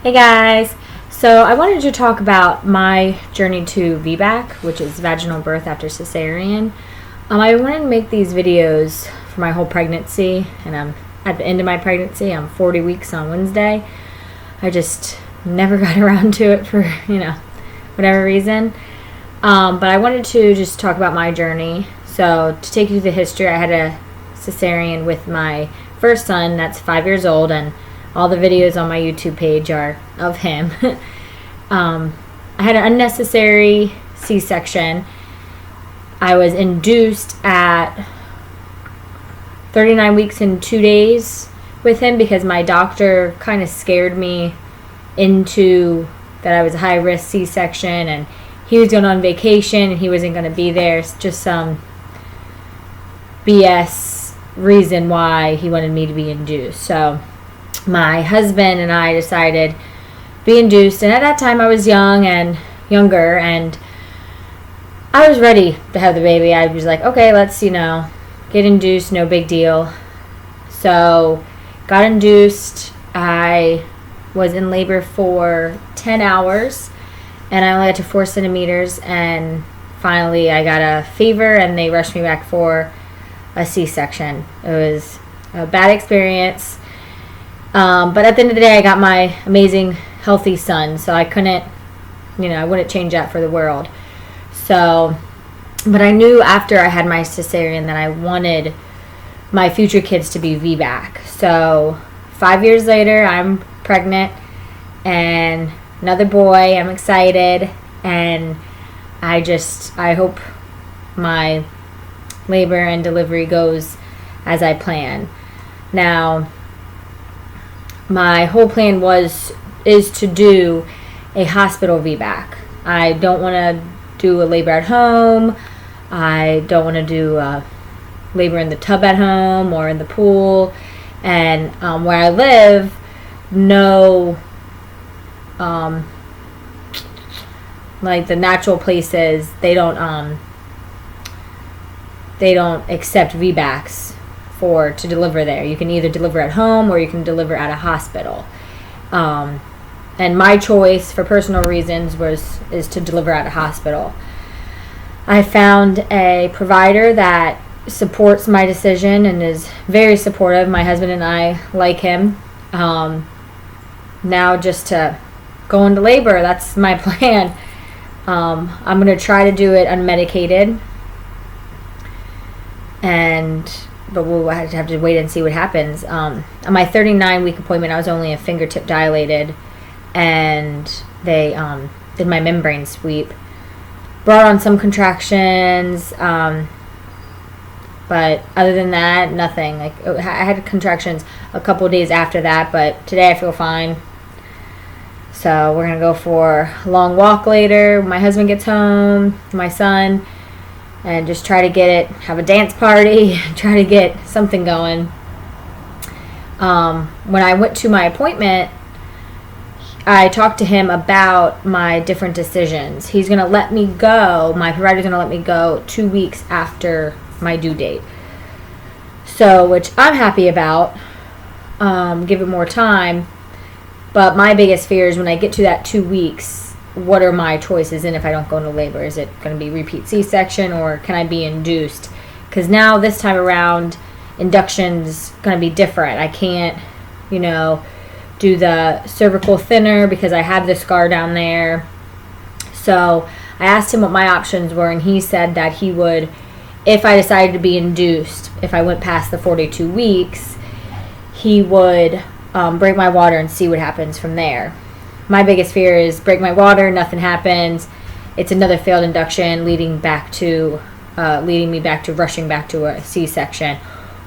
Hey guys, so I wanted to talk about my journey to VBAC, which is vaginal birth after cesarean. I wanted to make these videos for my whole pregnancy, and I'm at the end of my pregnancy. I'm 40 weeks on Wednesday. I just never got around to it for, whatever reason. But I wanted to just talk about my journey. So to take you through the history, I had a cesarean with my first son that's 5 years old, and all the videos on my YouTube page are of him. I had an unnecessary C-section. I was induced at 39 weeks and 2 days with him because my doctor kind of scared me into that I was a high-risk C-section, and he was going on vacation and he wasn't going to be there. It's just some BS reason why he wanted me to be induced. So my husband and I decided to be induced, and at that time I was younger, and I was ready to have the baby. I was like, okay, let's, get induced, no big deal. So got induced. I was in labor for 10 hours, and I only got to 4 centimeters, and finally I got a fever, and they rushed me back for a C-section. It was a bad experience. But at the end of the day, I got my amazing, healthy son, so I couldn't, I wouldn't change that for the world. So, but I knew after I had my cesarean that I wanted my future kids to be VBAC. So 5 years later, I'm pregnant, and another boy. I'm excited, and I hope my labor and delivery goes as I plan. Now, my whole plan is to do a hospital VBAC. I don't want to do a labor at home. I don't want to do labor in the tub at home or in the pool. And where I live, no, like the natural places, they don't accept VBACs to deliver there. You can either deliver at home or you can deliver at a hospital. And my choice, for personal reasons, is to deliver at a hospital. I found a provider that supports my decision and is very supportive. My husband and I like him. Now just to go into labor, that's my plan. I'm going to try to do it unmedicated, but we'll have to wait and see what happens. On my 39-week appointment, I was only a fingertip dilated, and they did my membrane sweep. Brought on some contractions, but other than that, nothing. I had contractions a couple days after that, but today I feel fine. So we're going to go for a long walk later when my husband gets home, my son, and just try to have a dance party, try to get something going. When I went to my appointment, I talked to him about my different decisions. He's going to let me go, my provider's going to let me go 2 weeks after my due date. So, which I'm happy about, give it more time. But my biggest fear is when I get to that 2 weeks, what are my choices, and if I don't go into labor, is it going to be repeat C-section or can I be induced? Because now this time around, induction's going to be different. I can't, do the cervical thinner because I had the scar down there. So I asked him what my options were, and he said that he would, if I decided to be induced, if I went past the 42 weeks, he would break my water and see what happens from there. My biggest fear is break my water, nothing happens. It's another failed induction leading me back to rushing back to a C-section.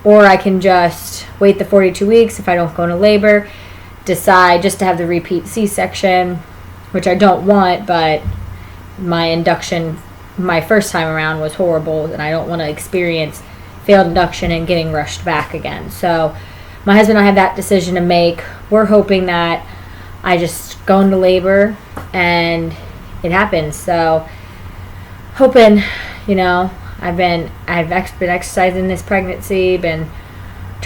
Or I can just wait the 42 weeks if I don't go into labor, decide just to have the repeat C-section, which I don't want, but my induction my first time around was horrible, and I don't want to experience failed induction and getting rushed back again. So my husband and I have that decision to make. We're hoping that I just go into labor and it happens. So hoping, I've been exercising this pregnancy, been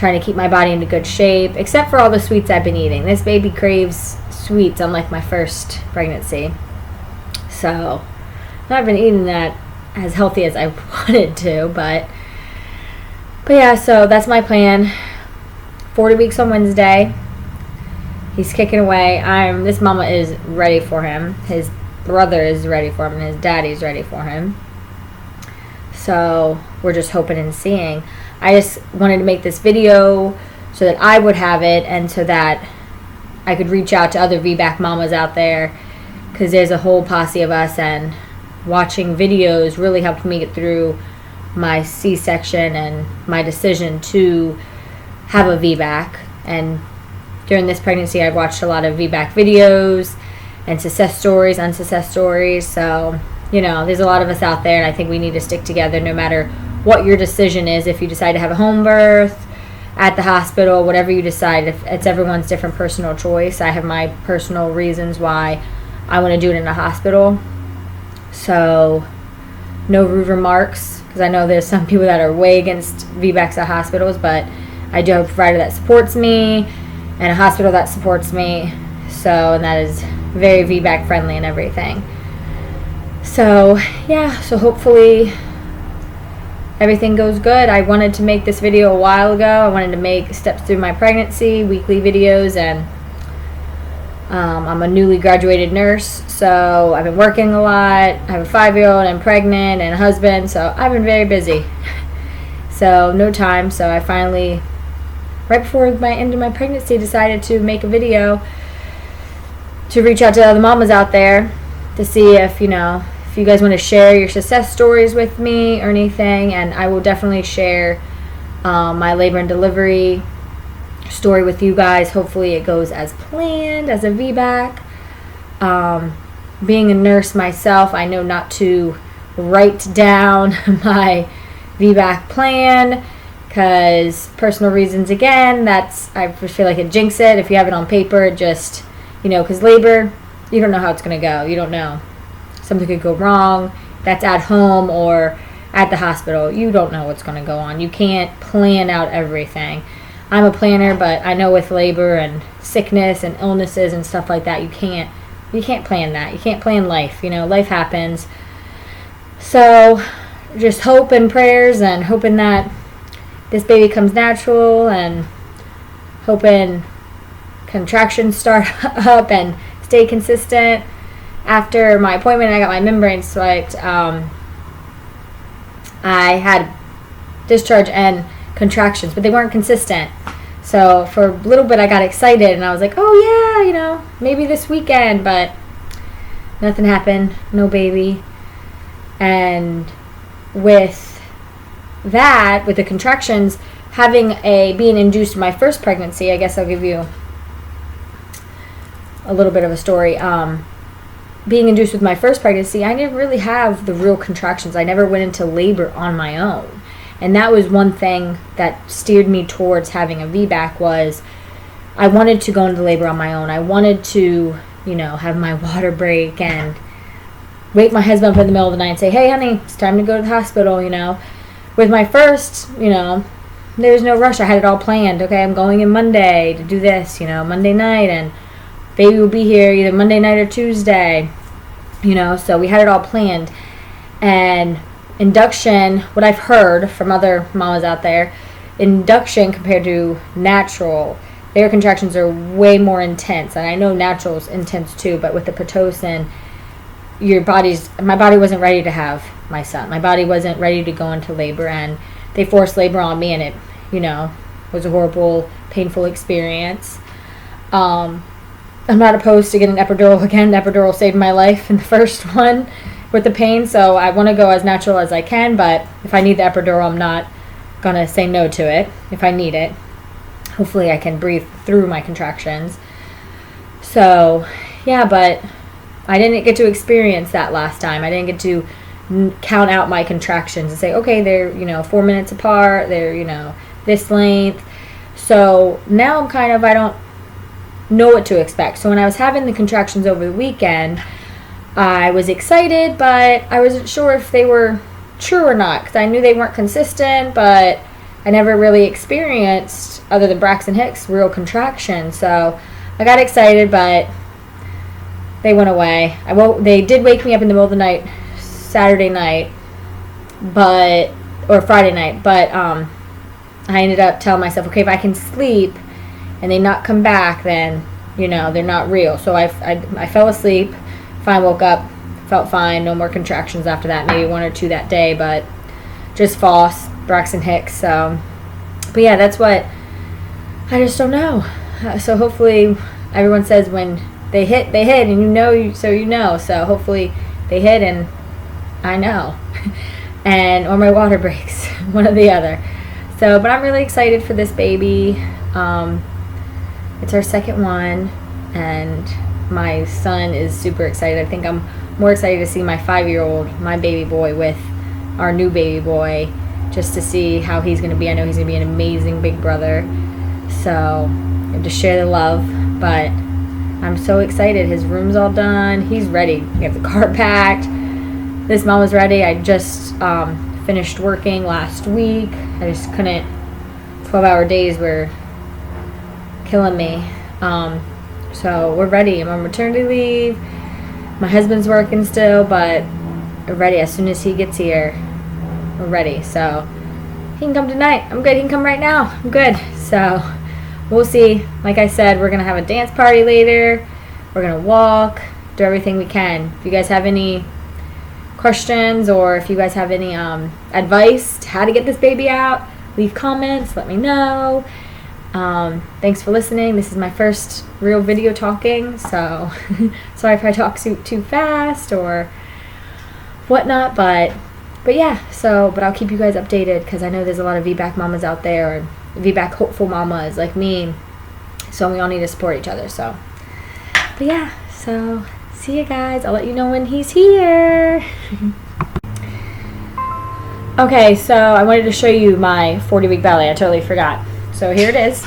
trying to keep my body into good shape, except for all the sweets I've been eating. This baby craves sweets, unlike my first pregnancy. So I've been eating that as healthy as I wanted to, but yeah, so that's my plan. 40 weeks on Wednesday. He's kicking away. This mama is ready for him. His brother is ready for him, and his daddy's ready for him. So we're just hoping and seeing. I just wanted to make this video so that I would have it, and so that I could reach out to other VBAC mamas out there, because there's a whole posse of us, and watching videos really helped me get through my C-section and my decision to have a VBAC. And during this pregnancy, I've watched a lot of VBAC videos and success stories, unsuccess stories. So, there's a lot of us out there, and I think we need to stick together no matter what your decision is. If you decide to have a home birth, at the hospital, whatever you decide, if it's everyone's different personal choice. I have my personal reasons why I want to do it in a hospital. So, no rude remarks, because I know there's some people that are way against VBACs at hospitals, but I do have a provider that supports me and a hospital that supports me. So, and that is very VBAC friendly and everything. So, yeah, so hopefully everything goes good. I wanted to make this video a while ago. I wanted to make steps through my pregnancy, weekly videos, and I'm a newly graduated nurse, so I've been working a lot. I have a 5-year-old, I'm pregnant, and a husband, so I've been very busy. So no time, so I finally, right before my end of my pregnancy, decided to make a video to reach out to other mamas out there to see if you guys want to share your success stories with me or anything. And I will definitely share my labor and delivery story with you guys. Hopefully it goes as planned as a VBAC. Being a nurse myself, I know not to write down my VBAC plan, because personal reasons, again, I feel like it jinxes it. If you have it on paper, it just, because labor, you don't know how it's going to go. You don't know. Something could go wrong. That's at home or at the hospital. You don't know what's going to go on. You can't plan out everything. I'm a planner, but I know with labor and sickness and illnesses and stuff like that, you can't plan that. You can't plan life. Life happens. So just hope and prayers, and hoping that this baby comes natural, and hoping contractions start up and stay consistent. After my appointment, I got my membrane swiped. I had discharge and contractions, but they weren't consistent. So for a little bit, I got excited, and I was like, oh yeah, maybe this weekend, but nothing happened. No baby. And with that, with the contractions, being induced in my first pregnancy, I guess I'll give you a little bit of a story. Being induced with my first pregnancy, I didn't really have the real contractions. I never went into labor on my own. And that was one thing that steered me towards having a VBAC, was I wanted to go into labor on my own. I wanted to, have my water break and wake my husband up in the middle of the night and say, hey, honey, it's time to go to the hospital, With my first, there was no rush. I had it all planned. Okay, I'm going in Monday to do this, Monday night, and baby will be here either Monday night or Tuesday, so we had it all planned. And induction, what I've heard from other mamas out there, induction compared to natural, their contractions are way more intense. And I know natural is intense too, but with the Pitocin, my body wasn't ready to have my son. My body wasn't ready to go into labor, and they forced labor on me, and it, was a horrible, painful experience. I'm not opposed to getting epidural again. The epidural saved my life in the first one with the pain, so I want to go as natural as I can, but if I need the epidural, I'm not going to say no to it if I need it. Hopefully I can breathe through my contractions. So, yeah, but I didn't get to experience that last time. I didn't get to count out my contractions and say, okay, they're, 4 minutes apart, they're, this length. So now I don't know what to expect. So when I was having the contractions over the weekend, I was excited, but I wasn't sure if they were true or not, because I knew they weren't consistent, but I never really experienced, other than Braxton Hicks, real contraction. So I got excited, but they went away. They did wake me up in the middle of the night, Saturday night, or Friday night. But I ended up telling myself, okay, if I can sleep and they not come back, then they're not real. So I fell asleep. Fine, woke up, felt fine. No more contractions after that. Maybe 1 or 2 that day, but just false. Braxton Hicks. So, but yeah, that's what I just don't know. So hopefully everyone says when they hit, and So hopefully they hit and I know, or my water breaks, one or the other. So, but I'm really excited for this baby. It's our second one, and my son is super excited. I think I'm more excited to see my 5-year-old, my baby boy, with our new baby boy, just to see how he's going to be. I know he's going to be an amazing big brother. So, to share the love. But I'm so excited. His room's all done. He's ready. We have the car packed. This mom was ready. I just finished working last week. I just couldn't. 12-hour days were killing me. So we're ready. I'm on maternity leave. My husband's working still, but we're ready. As soon as he gets here, we're ready. So he can come tonight. I'm good. He can come right now. I'm good. So we'll see. Like I said, we're going to have a dance party later. We're going to walk, do everything we can. If you guys have any questions, or if you guys have any advice to how to get this baby out, leave comments. Let me know. Thanks for listening. This is my first real video talking, so sorry if I talk too fast or whatnot, but yeah, but I'll keep you guys updated, because I know there's a lot of Vbac mamas out there, or Vbac hopeful mamas like me, so we all need to support each other. So, but yeah, so see you guys. I'll let you know when he's here. Okay, so I wanted to show you my 40-week belly. I totally forgot. So here it is.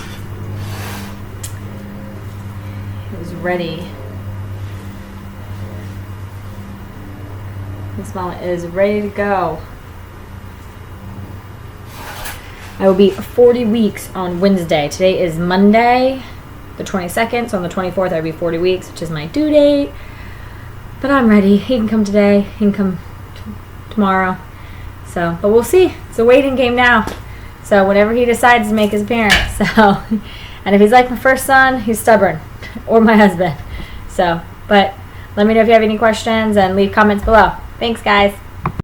It was ready. This mama is ready to go. I will be 40 weeks on Wednesday. Today is Monday, the 22nd. So on the 24th, I'll be 40 weeks, which is my due date. But I'm ready. He can come today. He can come tomorrow. So, but we'll see. It's a waiting game now. So whenever he decides to make his appearance. So, and if he's like my first son, he's stubborn, or my husband. So, but let me know if you have any questions and leave comments below. Thanks, guys.